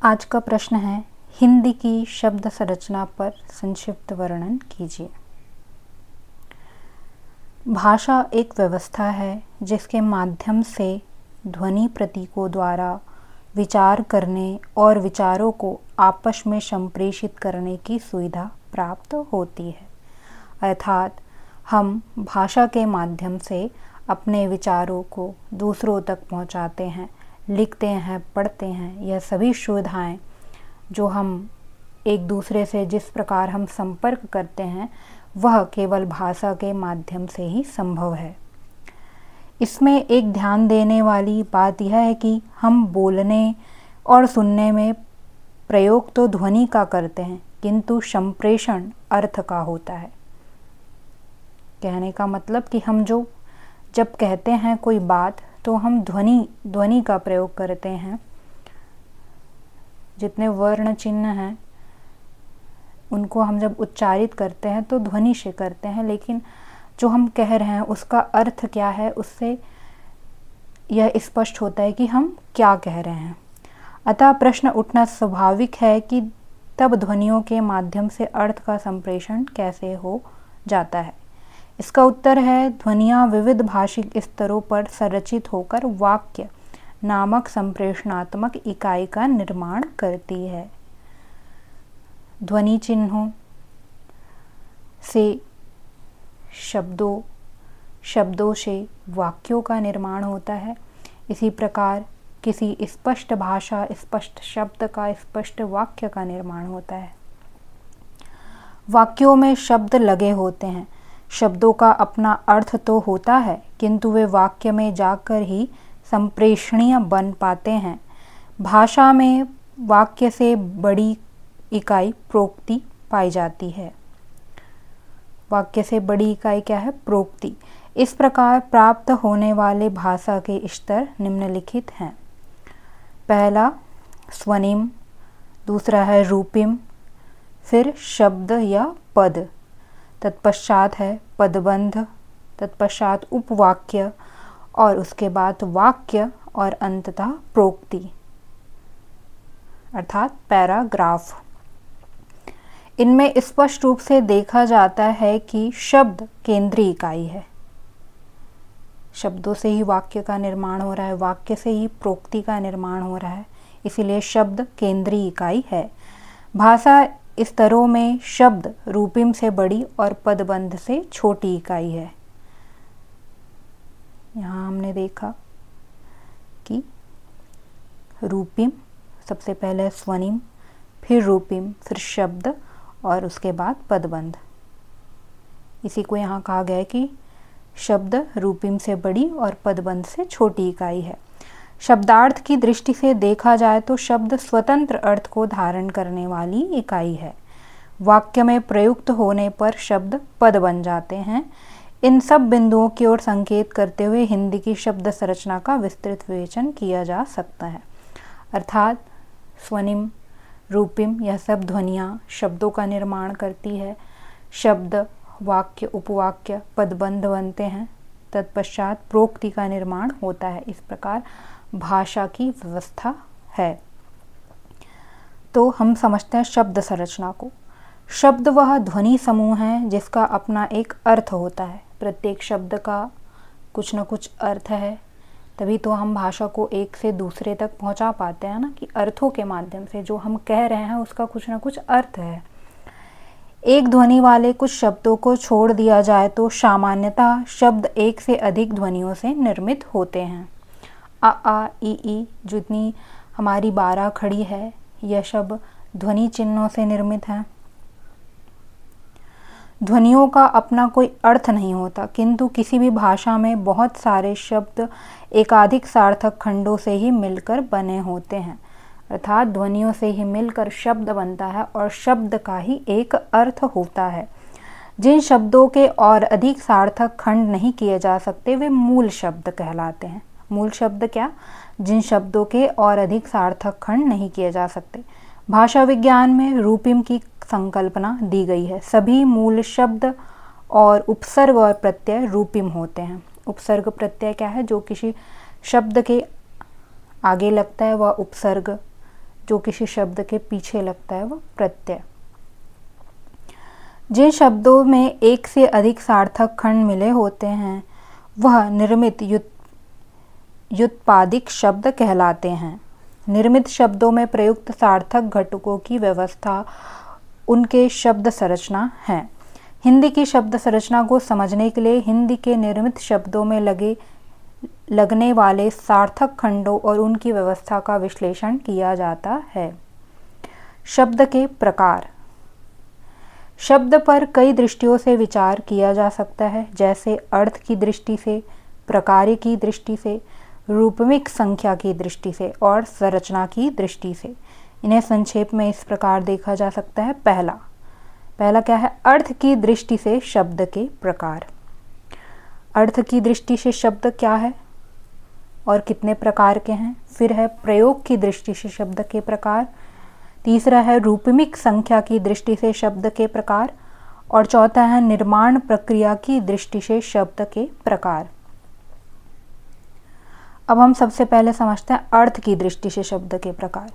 आज का प्रश्न है, हिंदी की शब्द संरचना पर संक्षिप्त वर्णन कीजिए। भाषा एक व्यवस्था है जिसके माध्यम से ध्वनि प्रतीकों द्वारा विचार करने और विचारों को आपस में संप्रेषित करने की सुविधा प्राप्त होती है। अर्थात हम भाषा के माध्यम से अपने विचारों को दूसरों तक पहुंचाते हैं, लिखते हैं, पढ़ते हैं। यह सभी सुविधाएं जो हम एक दूसरे से जिस प्रकार हम संपर्क करते हैं वह केवल भाषा के माध्यम से ही संभव है। इसमें एक ध्यान देने वाली बात यह है कि हम बोलने और सुनने में प्रयोग तो ध्वनि का करते हैं, किंतु संप्रेषण अर्थ का होता है। कहने का मतलब कि हम जब कहते हैं कोई बात तो हम ध्वनि का प्रयोग करते हैं। जितने वर्ण चिन्ह हैं उनको हम जब उच्चारित करते हैं तो ध्वनि से करते हैं, लेकिन जो हम कह रहे हैं उसका अर्थ क्या है, उससे यह स्पष्ट होता है कि हम क्या कह रहे हैं। अतः प्रश्न उठना स्वाभाविक है कि तब ध्वनियों के माध्यम से अर्थ का संप्रेषण कैसे हो जाता है। इसका उत्तर है, ध्वनियाँ विविध भाषिक स्तरों पर संरचित होकर वाक्य नामक संप्रेषणात्मक इकाई का निर्माण करती है। ध्वनि चिन्हों से शब्दों से वाक्यों का निर्माण होता है। इसी प्रकार किसी स्पष्ट भाषा, स्पष्ट शब्द का, स्पष्ट वाक्य का निर्माण होता है। वाक्यों में शब्द लगे होते हैं। शब्दों का अपना अर्थ तो होता है, किंतु वे वाक्य में जाकर ही संप्रेषणीय बन पाते हैं। भाषा में वाक्य से बड़ी इकाई प्रोक्ति पाई जाती है। वाक्य से बड़ी इकाई क्या है? प्रोक्ति। इस प्रकार प्राप्त होने वाले भाषा के स्तर निम्नलिखित हैं। पहला स्वनिम, दूसरा है रूपिम, फिर शब्द या पद, तत्पश्चात है पदबंध, तत्पश्चात उपवाक्य और उसके बाद वाक्य और अंततः प्रोक्ति अर्थात पैराग्राफ। इनमें स्पष्ट रूप से देखा जाता है कि शब्द केंद्रीय इकाई है। शब्दों से ही वाक्य का निर्माण हो रहा है, वाक्य से ही प्रोक्ति का निर्माण हो रहा है, इसीलिए शब्द केंद्रीय इकाई है। भाषा स्तरों में शब्द रूपिम से बड़ी और पदबंध से छोटी इकाई है। यहाँ हमने देखा कि रूपिम, सबसे पहले स्वनिम, फिर रूपिम, फिर शब्द और उसके बाद पदबंध। इसी को यहाँ कहा गया है कि शब्द रूपिम से बड़ी और पदबंध से छोटी इकाई है। शब्दार्थ की दृष्टि से देखा जाए तो शब्द स्वतंत्र अर्थ को धारण करने वाली इकाई है। वाक्य में प्रयुक्त होने पर शब्द पद बन जाते हैं। इन सब बिंदुओं की ओर संकेत करते हुए हिंदी की शब्द संरचना का विस्तृत विवेचन किया जा सकता है। अर्थात स्वनिम, रूपिम यह सब ध्वनियाँ शब्दों का निर्माण करती है। शब्द, वाक्य, उपवाक्य, पदबंध बनते हैं। तत्पश्चात प्रोक्ति का निर्माण होता है। इस प्रकार भाषा की व्यवस्था है। तो हम समझते हैं शब्द संरचना को। शब्द वह ध्वनि समूह है जिसका अपना एक अर्थ होता है। प्रत्येक शब्द का कुछ न कुछ अर्थ है, तभी तो हम भाषा को एक से दूसरे तक पहुंचा पाते हैं ना, कि अर्थों के माध्यम से जो हम कह रहे हैं उसका कुछ न कुछ अर्थ है। एक ध्वनि वाले कुछ शब्दों को छोड़ दिया जाए तो सामान्यतः शब्द एक से अधिक ध्वनियों से निर्मित होते हैं। आ, ई, जितनी हमारी 12 खड़ी है, यह सब ध्वनि चिन्हों से निर्मित है। ध्वनियों का अपना कोई अर्थ नहीं होता, किंतु किसी भी भाषा में बहुत सारे शब्द एकाधिक सार्थक खंडों से ही मिलकर बने होते हैं। अर्थात ध्वनियों से ही मिलकर शब्द बनता है और शब्द का ही एक अर्थ होता है। जिन शब्दों के और अधिक सार्थक खंड नहीं किए जा सकते वे मूल शब्द कहलाते हैं। मूल शब्द क्या? जिन शब्दों के और अधिक सार्थक खंड नहीं किए जा सकते। भाषा विज्ञान में रूपिम की संकल्पना दी गई है। सभी मूल शब्द और उपसर्ग और प्रत्यय रूपिम होते हैं। उपसर्ग प्रत्यय क्या है? जो किसी शब्द के आगे लगता है वह उपसर्ग, जो किसी शब्द के पीछे लगता है वो प्रत्यय। जिन शब्दों में एक से अधिक सार्थक खंड मिले होते हैं वह निर्मित व्युत्पादिक शब्द कहलाते हैं। निर्मित शब्दों में प्रयुक्त सार्थक घटकों की व्यवस्था उनके शब्द संरचना है। हिंदी की शब्द संरचना को समझने के लिए हिंदी के निर्मित शब्दों में लगने वाले सार्थक खंडों और उनकी व्यवस्था का विश्लेषण किया जाता है। शब्द के प्रकार। शब्द पर कई दृष्टियों से विचार किया जा सकता है, जैसे अर्थ की दृष्टि से, प्रकार की दृष्टि से, रूपमिक संख्या की दृष्टि से और संरचना की दृष्टि से। इन्हें संक्षेप में इस प्रकार देखा जा सकता है। पहला क्या है? अर्थ की दृष्टि से शब्द के प्रकार। अर्थ की दृष्टि से शब्द क्या है और कितने प्रकार के हैं। फिर है प्रयोग की दृष्टि से शब्द के प्रकार। तीसरा है रूपमिक संख्या की दृष्टि से शब्द के प्रकार। और चौथा है निर्माण प्रक्रिया की दृष्टि से शब्द के प्रकार। अब हम सबसे पहले समझते हैं अर्थ की दृष्टि से शब्द के प्रकार।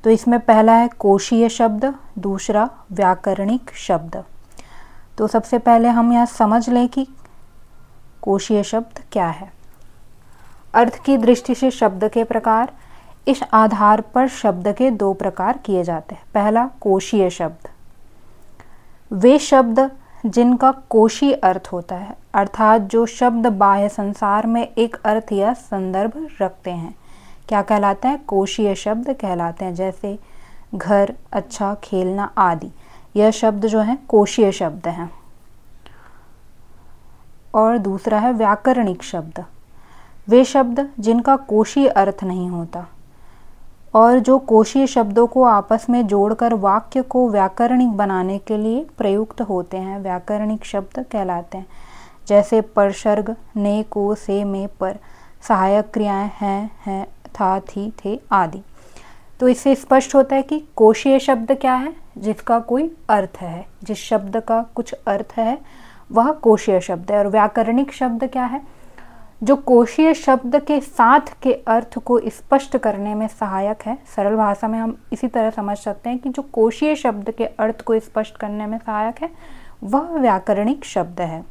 तो इसमें पहला है कोशीय शब्द, दूसरा व्याकरणिक शब्द। तो सबसे पहले हम यहाँ समझ लें कि कोशीय शब्द क्या है। अर्थ की दृष्टि से शब्द के प्रकार। इस आधार पर शब्द के दो प्रकार किए जाते हैं। पहला कोशीय शब्द, वे शब्द जिनका कोशी अर्थ होता है, अर्थात जो शब्द बाह्य संसार में एक अर्थ या संदर्भ रखते हैं, क्या कहलाते हैं? कोशीय शब्द कहलाते हैं। जैसे घर, अच्छा, खेलना आदि, यह शब्द जो है कोशीय शब्द हैं। और दूसरा है व्याकरणिक शब्द, वे शब्द जिनका कोशीय अर्थ नहीं होता और जो कोशीय शब्दों को आपस में जोड़कर वाक्य को व्याकरणिक बनाने के लिए प्रयुक्त होते हैं, व्याकरणिक शब्द कहलाते हैं। जैसे परसर्ग, ने, को, से, में, पर, सहायक क्रियाएं हैं, था, थी, थे आदि। तो इससे स्पष्ट होता है कि कोशीय शब्द क्या है? जिसका कोई अर्थ है, जिस शब्द का कुछ अर्थ है वह कोशीय शब्द है। और व्याकरणिक शब्द क्या है? जो कोशीय शब्द के साथ के अर्थ को स्पष्ट करने में सहायक है। सरल भाषा में हम इसी तरह समझ सकते हैं कि जो कोशीय शब्द के अर्थ को स्पष्ट करने में सहायक है वह व्याकरणिक शब्द है।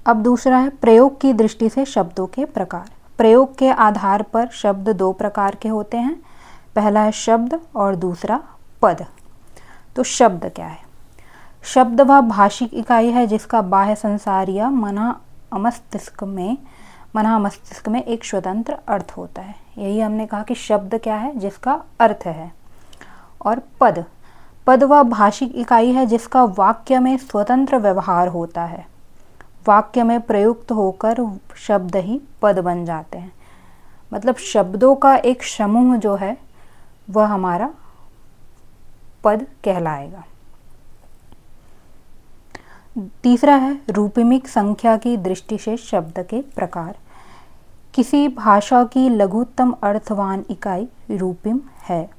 अब दूसरा है प्रयोग की दृष्टि से शब्दों के प्रकार। प्रयोग के आधार पर शब्द दो प्रकार के होते हैं। पहला है शब्द और दूसरा पद। तो शब्द क्या है? शब्द वह भाषिक इकाई है जिसका बाह्य संसार या मना मस्तिष्क में एक स्वतंत्र अर्थ होता है। यही हमने कहा कि शब्द क्या है? जिसका अर्थ है। और पद वह भाषिक इकाई है जिसका वाक्य में स्वतंत्र व्यवहार होता है। वाक्य में प्रयुक्त होकर शब्द ही पद बन जाते हैं। मतलब शब्दों का एक समूह जो है वह हमारा पद कहलाएगा। तीसरा है रूपमिक संख्या की दृष्टि से शब्द के प्रकार। किसी भाषा की लघुत्तम अर्थवान इकाई रूपिम है।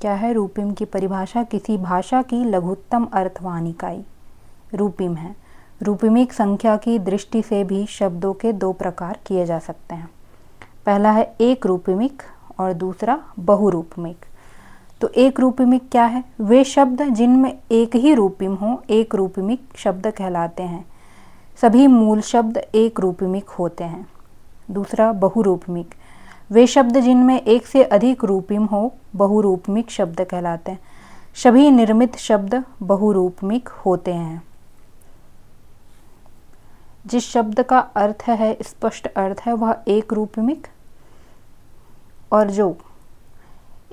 क्या है रूपिम की परिभाषा? किसी भाषा की लघुत्तम अर्थवान इकाई रूपिम है। रूपमिक संख्या की दृष्टि से भी शब्दों के दो प्रकार किए जा सकते हैं। पहला है एक रूपमिक और दूसरा बहुरूपमिक। तो एक रूपमिक क्या है? वे शब्द जिनमें एक ही रूपिम हो एक रूपमिक शब्द कहलाते हैं। सभी मूल शब्द एक रूपमिक होते हैं। दूसरा बहुरूपमिक, वे शब्द जिनमें एक से अधिक रूपिम हो बहुरूपमिक शब्द कहलाते हैं। सभी निर्मित शब्द बहुरूपमिक होते हैं। जिस शब्द का अर्थ है, स्पष्ट अर्थ है, वह एक रूपमिक, और जो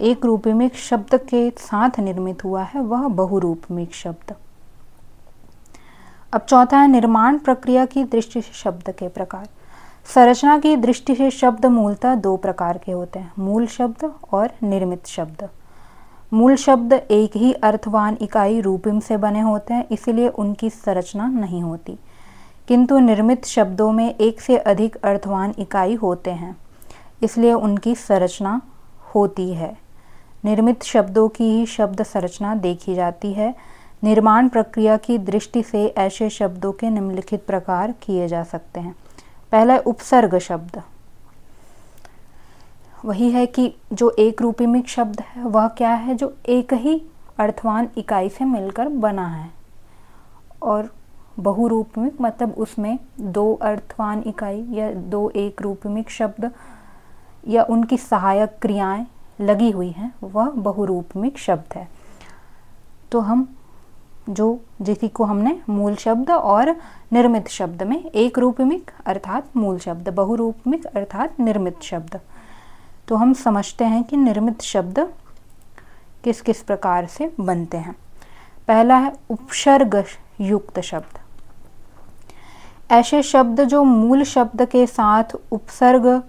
एक रूपमिक शब्द के साथ निर्मित हुआ है वह बहुरूपमिक शब्द। अब चौथा है निर्माण प्रक्रिया की दृष्टि से शब्द के प्रकार। संरचना की दृष्टि से शब्द मूलतः दो प्रकार के होते हैं, मूल शब्द और निर्मित शब्द। मूल शब्द एक ही अर्थवान इकाई रूपिम से बने होते हैं, इसलिए उनकी संरचना नहीं होती, किंतु निर्मित शब्दों में एक से अधिक अर्थवान इकाई होते हैं, इसलिए उनकी संरचना होती है। निर्मित शब्दों की ही शब्द संरचना देखी जाती है। निर्माण प्रक्रिया की दृष्टि से ऐसे शब्दों के निम्नलिखित प्रकार किए जा सकते हैं। पहला उपसर्ग शब्द। वही है कि जो एक रूपीमिक शब्द है वह क्या है, जो एक ही अर्थवान इकाई से मिलकर बना है, और बहुरूपमिक मतलब उसमें दो अर्थवान इकाई या दो एक रूपमिक शब्द या उनकी सहायक क्रियाएं लगी हुई हैं, वह बहुरूपमिक शब्द है। तो हम जिसी को हमने मूल शब्द और निर्मित शब्द में, एक रूपमिक अर्थात मूल शब्द, बहुरूपमिक अर्थात निर्मित शब्द। तो हम समझते हैं कि निर्मित शब्द किस किस प्रकार से बनते हैं। पहला है उपसर्ग युक्त शब्द। ऐसे शब्द जो मूल शब्द के साथ उपसर्ग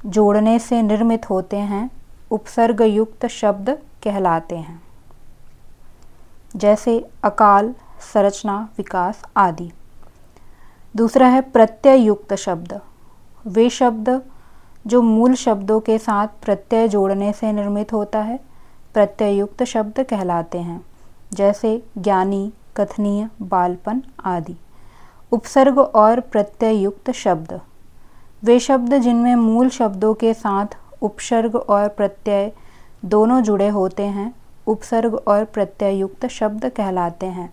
जोड़ने से निर्मित होते हैं, उपसर्ग युक्त शब्द कहलाते हैं, जैसे अकाल, संरचना, विकास आदि। दूसरा है प्रत्यय युक्त शब्द। वे शब्द जो मूल शब्दों के साथ प्रत्यय जोड़ने से निर्मित होता है, प्रत्यय युक्त शब्द कहलाते हैं, जैसे ज्ञानी, कथनीय, बालपन आदि। उपसर्ग और प्रत्यय युक्त शब्द। वे शब्द जिनमें मूल शब्दों के साथ उपसर्ग और प्रत्यय दोनों जुड़े होते हैं, उपसर्ग और प्रत्यय युक्त शब्द कहलाते हैं,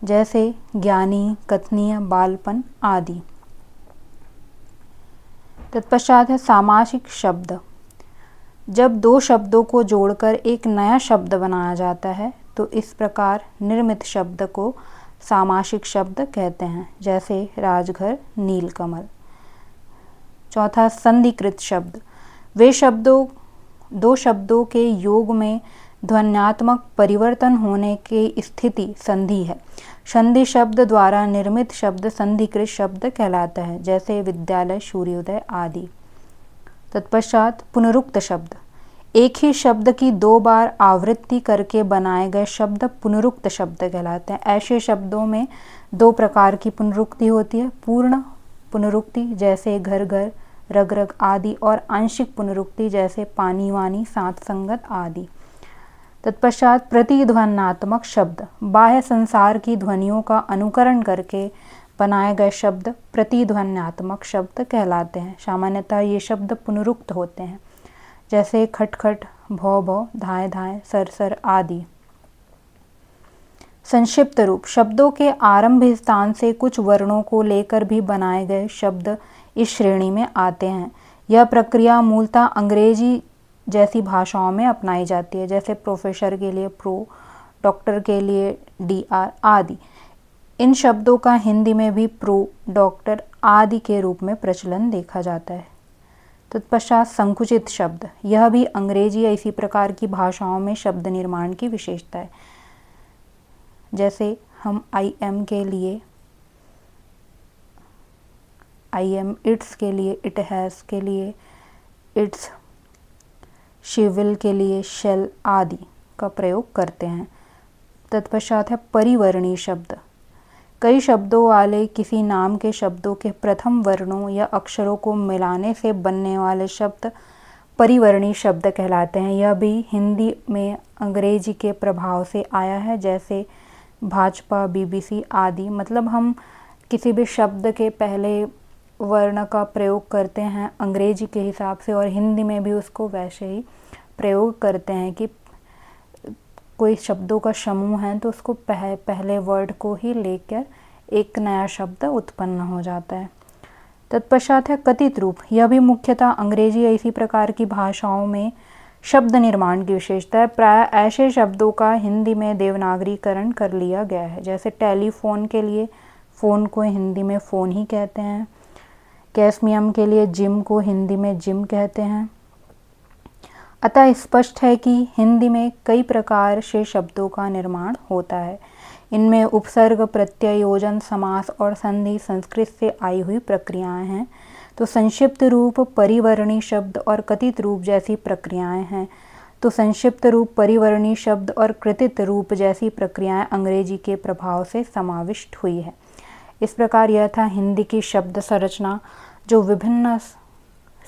जैसे ज्ञानी, कथनीय, बालपन आदि। तत्पश्चात है सामासिक शब्द। जब दो शब्दों को जोड़कर एक नया शब्द बनाया जाता है, तो इस प्रकार निर्मित शब्द को सामासिक शब्द कहते हैं, जैसे राजघर, नीलकमल। चौथा संधिकृत शब्द। वे दो शब्दों के योग में ध्वन्यात्मक परिवर्तन होने की स्थिति संधि है। संधि शब्द द्वारा निर्मित शब्द संधिकृत शब्द कहलाता है, जैसे विद्यालय, सूर्योदय आदि। तत्पश्चात पुनरुक्त शब्द। एक ही शब्द की दो बार आवृत्ति करके बनाए गए शब्द पुनरुक्त शब्द कहलाते हैं। ऐसे शब्दों में दो प्रकार की पुनरुक्ति होती है, पूर्ण पुनरुक्ति जैसे घर घर, रग रग आदि, और आंशिक पुनरुक्ति जैसे पानी वानी, साथ संगत आदि। तत्पश्चात प्रतिध्वन्यात्मक शब्द। बाह्य संसार की ध्वनियों का अनुकरण करके बनाए गए शब्द प्रतिध्वन्यात्मक शब्द कहलाते हैं। सामान्यतः ये शब्द पुनरुक्त होते हैं, जैसे खटखट, भौ भौ, धाय धाय, सर सर आदि। संक्षिप्त रूप। शब्दों के आरंभ स्थान से कुछ वर्णों को लेकर भी बनाए गए शब्द इस श्रेणी में आते हैं। यह प्रक्रिया मूलतः अंग्रेजी जैसी भाषाओं में अपनाई जाती है, जैसे प्रोफेसर के लिए प्रो, डॉक्टर के लिए डीआर आदि। इन शब्दों का हिंदी में भी प्रो, डॉक्टर आदि के रूप में प्रचलन देखा जाता है। तत्पश्चात संकुचित शब्द। यह भी अंग्रेजी या इसी प्रकार की भाषाओं में शब्द निर्माण की विशेषता है, जैसे हम आई एम के लिए आई एम, इट्स के लिए इट हैज़ के लिए इट्स, शी विल के लिए शेल आदि का प्रयोग करते हैं। तत्पश्चात है परिवर्णी शब्द। कई शब्दों वाले किसी नाम के शब्दों के प्रथम वर्णों या अक्षरों को मिलाने से बनने वाले शब्द परिवर्णी शब्द कहलाते हैं। यह भी हिंदी में अंग्रेजी के प्रभाव से आया है, जैसे भाजपा, बीबीसी आदि। मतलब हम किसी भी शब्द के पहले वर्ण का प्रयोग करते हैं अंग्रेजी के हिसाब से, और हिंदी में भी उसको वैसे ही प्रयोग करते हैं कि कोई शब्दों का समूह है तो उसको पहले वर्ड को ही लेकर एक नया शब्द उत्पन्न हो जाता है। तत्पश्चात है कथित रूप। यह भी मुख्यतः अंग्रेजी या इसी प्रकार की भाषाओं में शब्द निर्माण की विशेषता है। प्राय ऐसे शब्दों का हिंदी में देवनागरीकरण कर लिया गया है, जैसे टेलीफोन के लिए फ़ोन को हिंदी में फ़ोन ही कहते हैं, कैस्मियम के लिए जिम को हिंदी में जिम कहते हैं। अतः स्पष्ट है कि हिंदी में कई प्रकार से शब्दों का निर्माण होता है। इनमें उपसर्ग, प्रत्यय, योजन, समास और संधि संस्कृत से आई हुई प्रक्रियाएं हैं, तो संक्षिप्त रूप, परिवर्णी शब्द और कथित रूप जैसी प्रक्रियाएं हैं। तो संक्षिप्त रूप, परिवर्णी शब्द और कृतित रूप जैसी प्रक्रियाएं अंग्रेजी के प्रभाव से समाविष्ट हुई है। इस प्रकार यह था हिंदी की शब्द संरचना, जो विभिन्न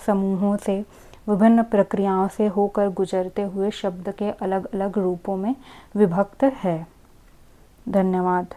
समूहों से, विभिन्न प्रक्रियाओं से होकर गुजरते हुए शब्द के अलग अलग रूपों में विभक्त है। धन्यवाद।